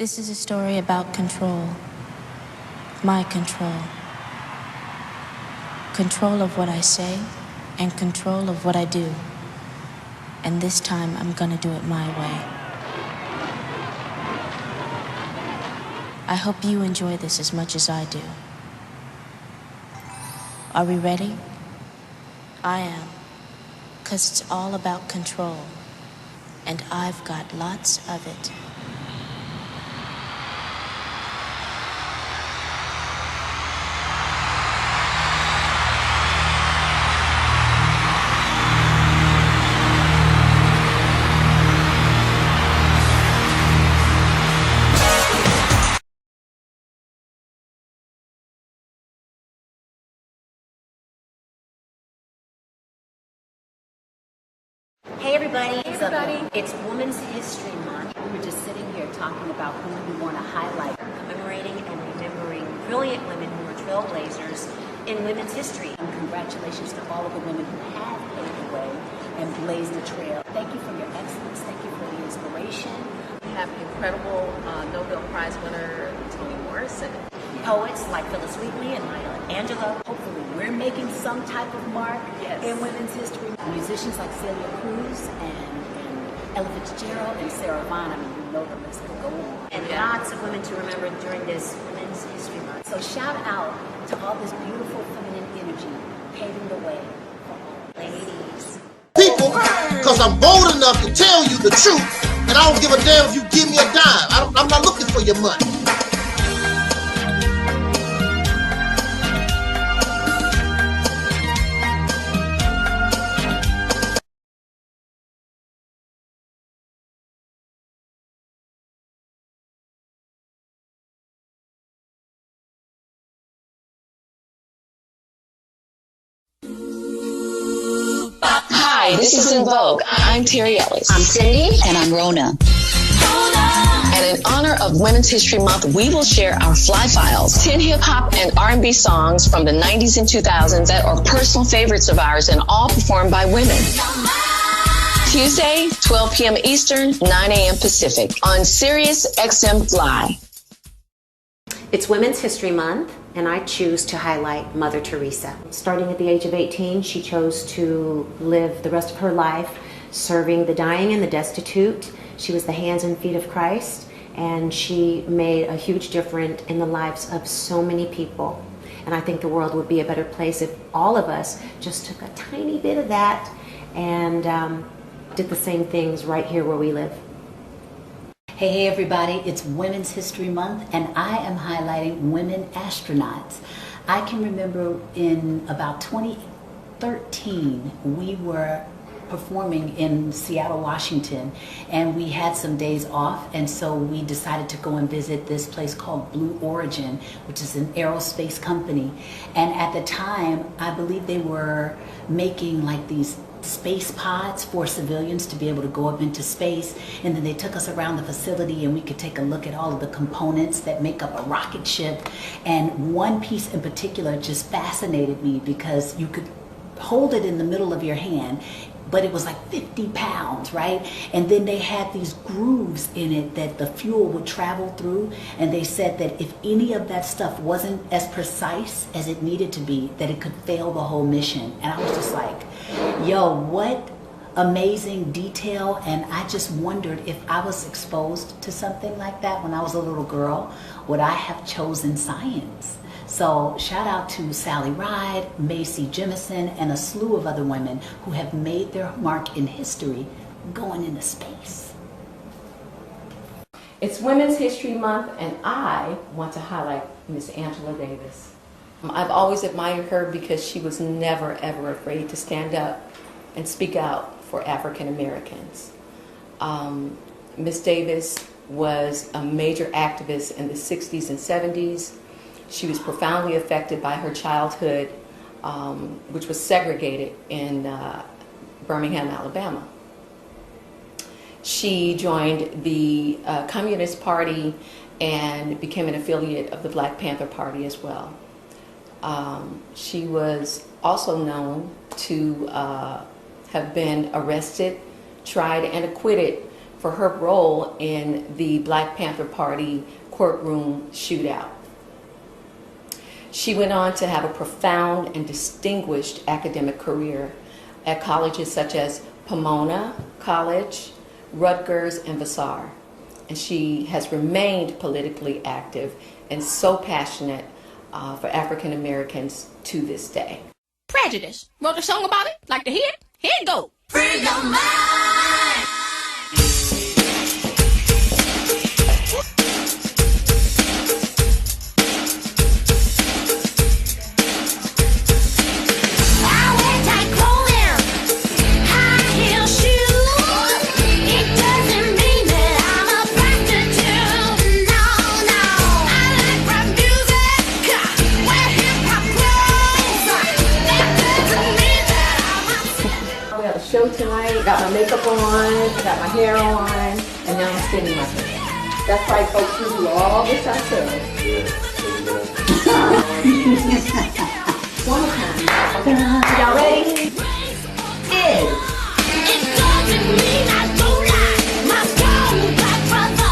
This is a story about control. My control. Control of what I say and control of what I do. And this time I'm gonna do it my way. I hope you enjoy this as much as I do. Are we ready? I am. 'Cause it's all about control. And I've got lots of it. Hey everybody. It's Women's History Month. We were just sitting here talking about who we want to highlight, commemorating and remembering brilliant women who were trailblazers in women's history. And congratulations to all of the women who have paved the way and blazed the trail. Thank you for your excellence. Thank you for the inspiration. We have incredible Nobel Prize winner Toni Morrison. Poets like Phyllis Wheatley and Maya Angelou. Hopefully we're making some type of mark in women's history. Musicians like Celia Cruz and Ella Fitzgerald and Sarah Vaughan. I mean, you know the list could go on. And lots of women to remember during this Women's History Month. So shout out to all this beautiful feminine energy paving the way for all ladies. People, because I'm bold enough to tell you the truth, and I don't give a damn if you give me a dime. I'm not looking for your money. Hi, this is EnVogue. I'm Terry Ellis. I'm Cindy. And I'm Rona. And in honor of Women's History Month, we will share our Fly Files, 10 hip-hop and R&B songs from the 90s and 2000s that are personal favorites of ours and all performed by women. Tuesday, 12 p.m. Eastern, 9 a.m. Pacific on Sirius XM Fly. It's Women's History Month, and I choose to highlight Mother Teresa. Starting at the age of 18, she chose to live the rest of her life serving the dying and the destitute. She was the hands and feet of Christ, and she made a huge difference in the lives of so many people. And I think the world would be a better place if all of us just took a tiny bit of that and did the same things right here where we live. Hey everybody, it's Women's History Month and I am highlighting women astronauts. I can remember in about 2013 we were performing in Seattle, Washington, and we had some days off, and so we decided to go and visit this place called Blue Origin, which is an aerospace company. And at the time, I believe they were making like these space pods for civilians to be able to go up into space, and then they took us around the facility and we could take a look at all of the components that make up a rocket ship. And one piece in particular just fascinated me because you could hold it in the middle of your hand, but it was like 50 pounds, right? And then they had these grooves in it that the fuel would travel through, and they said that if any of that stuff wasn't as precise as it needed to be, that it could fail the whole mission. And I was just like, yo, what amazing detail. And I just wondered if I was exposed to something like that when I was a little girl, would I have chosen science? So shout out to Sally Ride, Macy Jemison, and a slew of other women who have made their mark in history going into space. It's Women's History Month, and I want to highlight Miss Angela Davis. I've always admired her because she was never, ever afraid to stand up and speak out for African Americans. Miss Davis was a major activist in the 60s and 70s. She was profoundly affected by her childhood, which was segregated in Birmingham, Alabama. She joined the Communist Party and became an affiliate of the Black Panther Party as well. She was also known to have been arrested, tried, and acquitted for her role in the Black Panther Party courtroom shootout. She went on to have a profound and distinguished academic career at colleges such as Pomona College, Rutgers, and Vassar. And she has remained politically active and so passionate for African Americans to this day. Prejudice. Wrote a song about it. Like to hear it? Here it go. Free your mind. Show tonight, got my makeup on, got my hair on, and now I'm spinning my hair. That's right, folks, we do all this ourselves. One more time. Y'all ready? It doesn't mean I don't like my strong black brothers.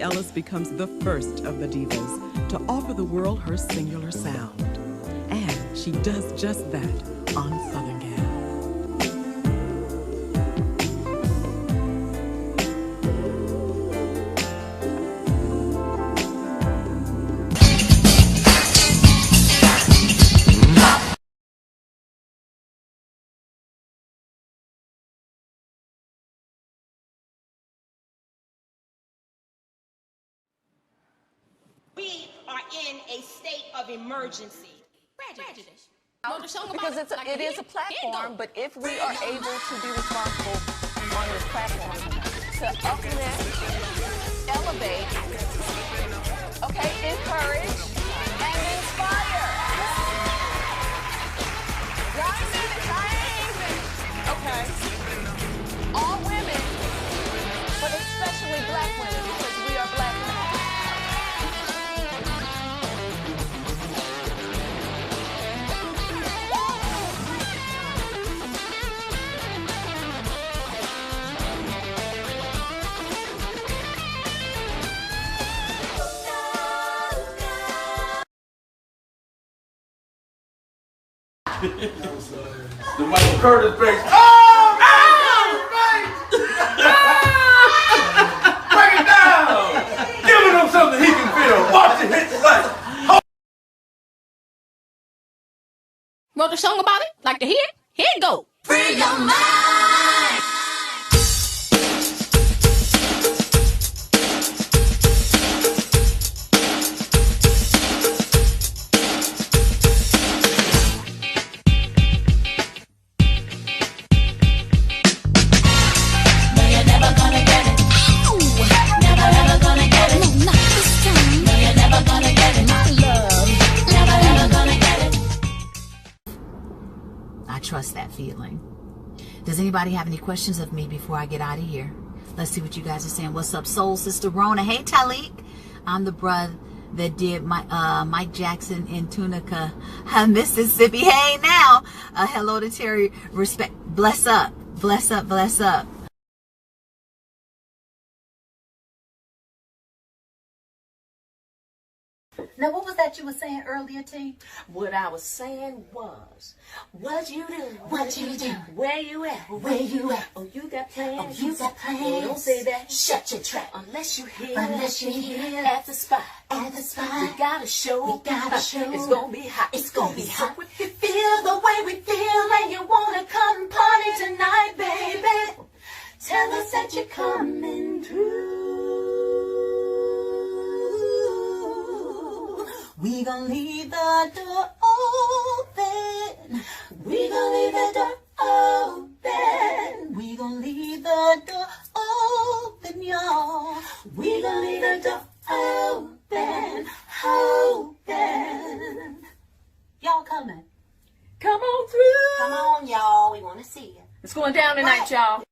Ellis becomes the first of the divas to offer the world her singular sound. And she does just that on Southern Gal. We are in a state of emergency. Prejudice. Because it is a platform, but if we are able to be responsible on this platform to uplift, elevate, okay, encourage, and inspire. Okay. All women, but especially black women, because we are black women. The Michael Curtis bass. Oh, break it down. Giving him something he can feel. Watch it hit the light. Wrote a song about it? Like to hear it? Here it go. Free your mind. Trust that feeling. Does anybody have any questions of me before I get out of here? Let's see what you guys are saying. What's up, Soul Sister Rona? Hey, Taalik. I'm the brother that did Mike Jackson in Tunica, Mississippi. Hey, now. Hello to Terry. Respect. Bless up. Bless up. Bless up. Now, what was that you were saying earlier, T? What I was saying was, what you do? What you do? Where you at? Where you at? Oh, you got plans? Oh, you got plans? Well, don't say that. Shut your trap. Unless you here. Unless you're here. At the spot. At the spot. We got a show. We got a show. It's gonna be hot. It's gonna be hot. So if you feel the way we feel and you wanna come party tonight, baby, tell us that you're coming through. We gon' leave the door open. We gon' leave the door open. We gon' leave the door open, y'all. We gon' leave the door open, open. Y'all coming? Come on through. Come on, y'all. We want to see you. It's going down tonight, y'all.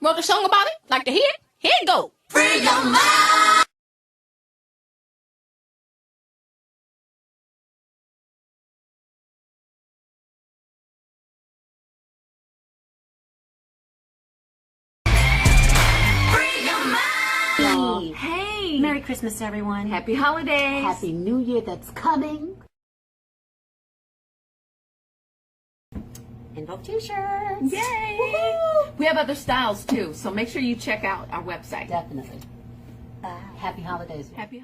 Wrote a song about it? Like to hear it? Here it go. Free your mind. Free your mind. Hey. Merry Christmas, everyone. Happy holidays. Happy New Year that's coming. EnVogue t-shirts. Yay! Woo-hoo! We have other styles too, so make sure you check out our website. Definitely. Happy holidays. Happy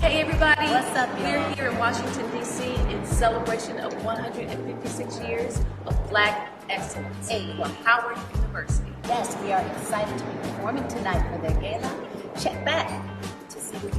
Hey everybody, What's up, we're y'all? here in Washington, D.C. in celebration of 156 years of Black excellence for Howard University. Yes, we are excited to be performing tonight for their gala. Check back to see what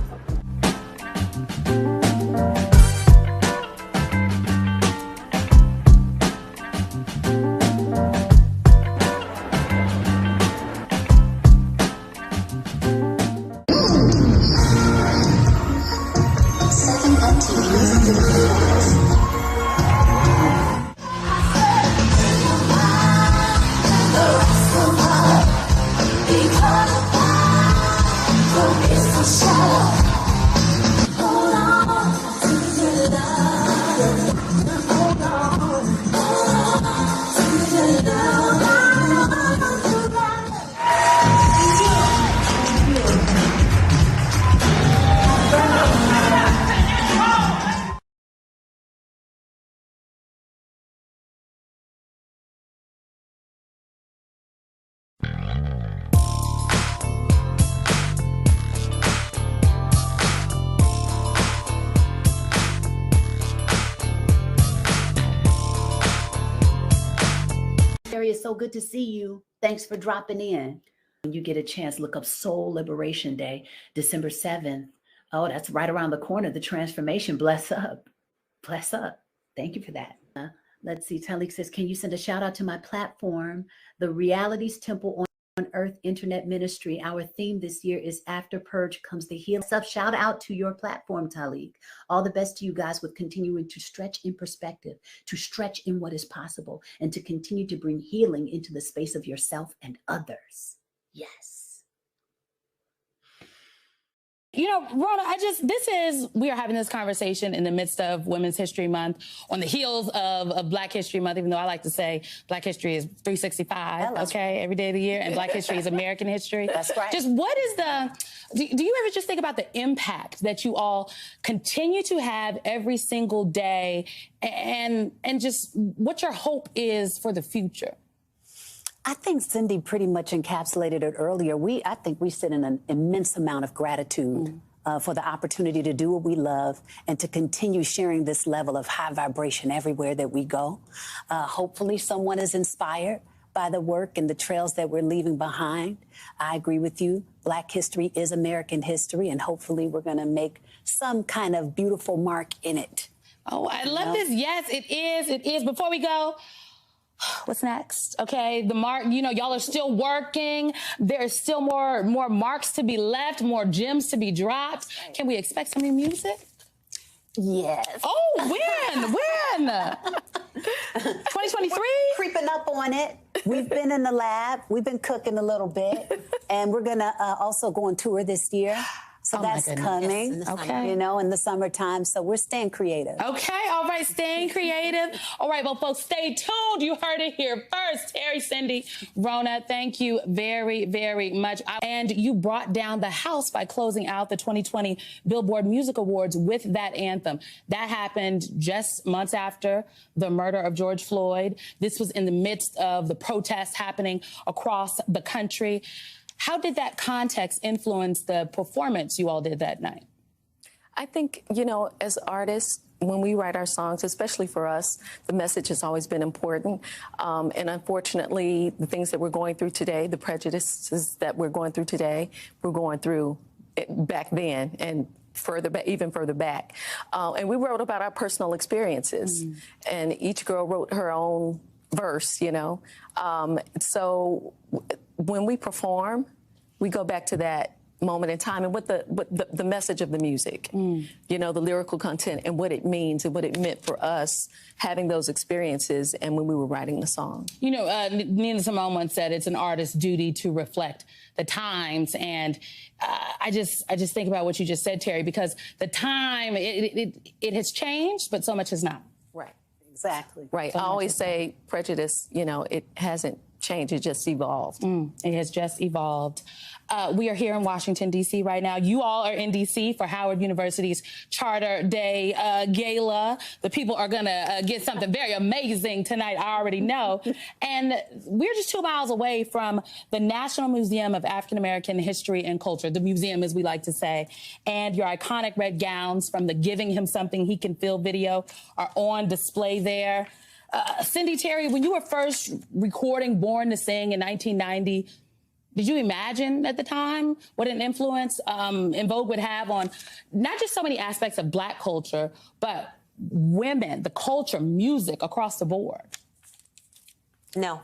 It's so good to see you. Thanks for dropping in. When you get a chance, look up Soul Liberation Day, December 7th. Oh, that's right around the corner. The transformation. Bless up. Bless up. Thank you for that. Let's see. Taalik says, can you send a shout out to my platform, the Realities Temple on Earth Internet Ministry? Our theme this year is After Purge Comes the Healing. Shout out to your platform, Taalik. All the best to you guys with continuing to stretch in perspective, to stretch in what is possible, and to continue to bring healing into the space of yourself and others. Yes. You know, Rhoda, we are having this conversation in the midst of Women's History Month, on the heels of Black History Month, even though I like to say Black History is 365, okay, every day of the year, and Black History is American history. That's right. Just what is do you ever just think about the impact that you all continue to have every single day, and just what your hope is for the future? I think Cindy pretty much encapsulated it earlier. I think we sit in an immense amount of gratitude for the opportunity to do what we love and to continue sharing this level of high vibration everywhere that we go. Hopefully someone is inspired by the work and the trails that we're leaving behind. I agree with you. Black history is American history, and hopefully we're going to make some kind of beautiful mark in it. Oh, I love this. Yes, it is. It is. Before we go, what's next? Okay, the mark, you know, y'all are still working. There's still more marks to be left, more gems to be dropped. Can we expect some new music? Yes. Oh, when? 2023? Creeping up on it. We've been in the lab. We've been cooking a little bit. And we're going to also go on tour this year. So that's coming, okay. You know, in the summertime. So we're staying creative. Okay, all right, staying creative. All right, well, folks, stay tuned. You heard it here first. Terry, Cindy, Rona, thank you very, very much. And you brought down the house by closing out the 2020 Billboard Music Awards with that anthem. That happened just months after the murder of George Floyd. This was in the midst of the protests happening across the country. How did that context influence the performance you all did that night? I think, you know, as artists, when we write our songs, especially for us, the message has always been important. And unfortunately, the things that we're going through today, the prejudices that we're going through today, we're going through back then and further back, even further back. And we wrote about our personal experiences. And each girl wrote her own verse, you know. So when we perform, we go back to that moment in time and what the message of the music, you know, the lyrical content and what it means and what it meant for us having those experiences and when we were writing the song. You know, Nina Simone once said it's an artist's duty to reflect the times, and I just think about what you just said, Terry, because the time, it has changed, but so much has not. Right. Exactly. Right. So I always say prejudice, you know, it hasn't changed, it just evolved. It has just evolved. We are here in Washington, D.C. right now. You all are in D.C. for Howard University's Charter Day Gala. The people are going to get something very amazing tonight, I already know. And we're just 2 miles away from the National Museum of African American History and Culture, the museum, as we like to say. And your iconic red gowns from the Giving Him Something He Can Feel video are on display there. Cindy, Terry, when you were first recording Born to Sing in 1990, did you imagine at the time what an influence EnVogue would have on not just so many aspects of Black culture, but women, the culture, music across the board? No.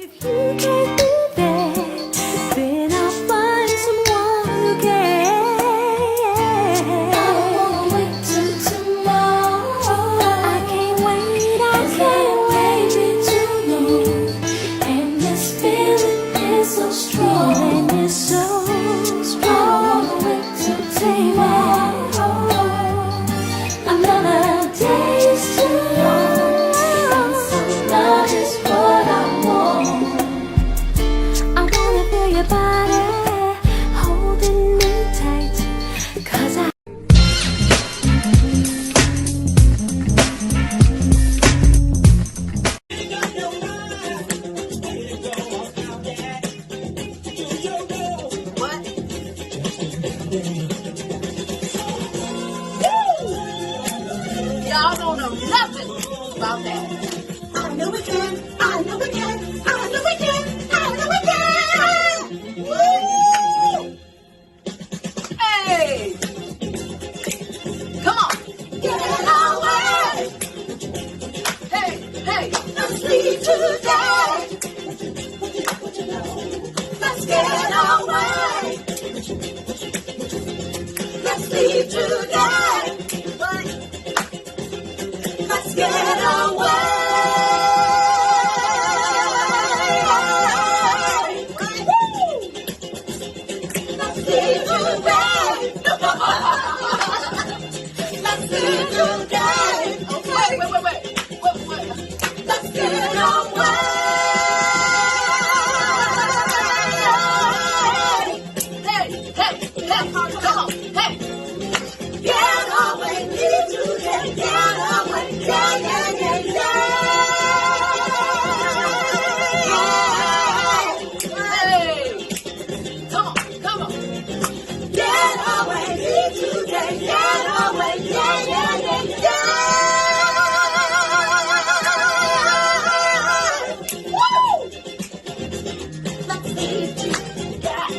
If you can't do that, then I'll find someone who can. I don't wanna wait till tomorrow. I can't wait too long. And this feeling is so strong. And it's so strong. I don't wanna wait till tomorrow. Another day is too long. And some love is what I want. Your body holding me tight, 'cause I Y'all don't know nothing about that. know we can. I know we can. I know we can. I know we can. Woo! Hey! Come on. Get away. Hey, hey, let's leave today. Let's get away. Let's leave today. Let's get away. Let's leave today. Let's leave today. Okay, wait. Let's get away. Hey, come on, hey. Get away, leave today. Get away, yeah. Hey, come on. Get away, leave today. Get away, yeah. Woo! Let's leave today.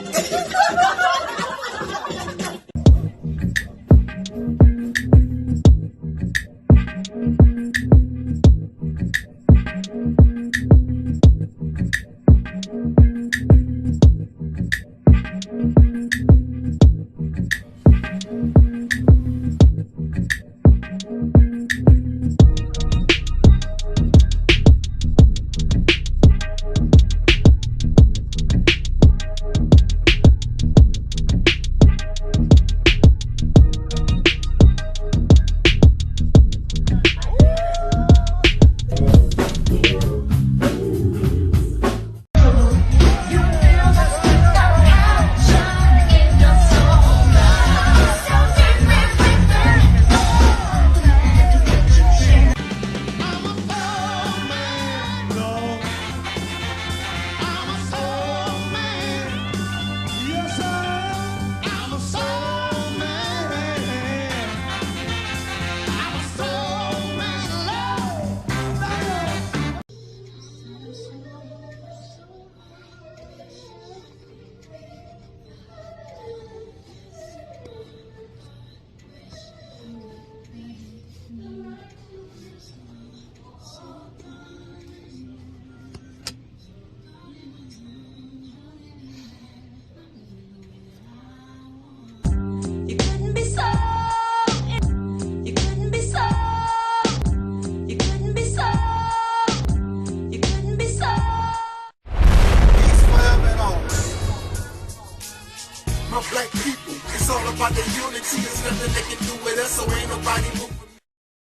My black people, it's all about the unity. There's nothing they can do with us, so ain't nobody moving.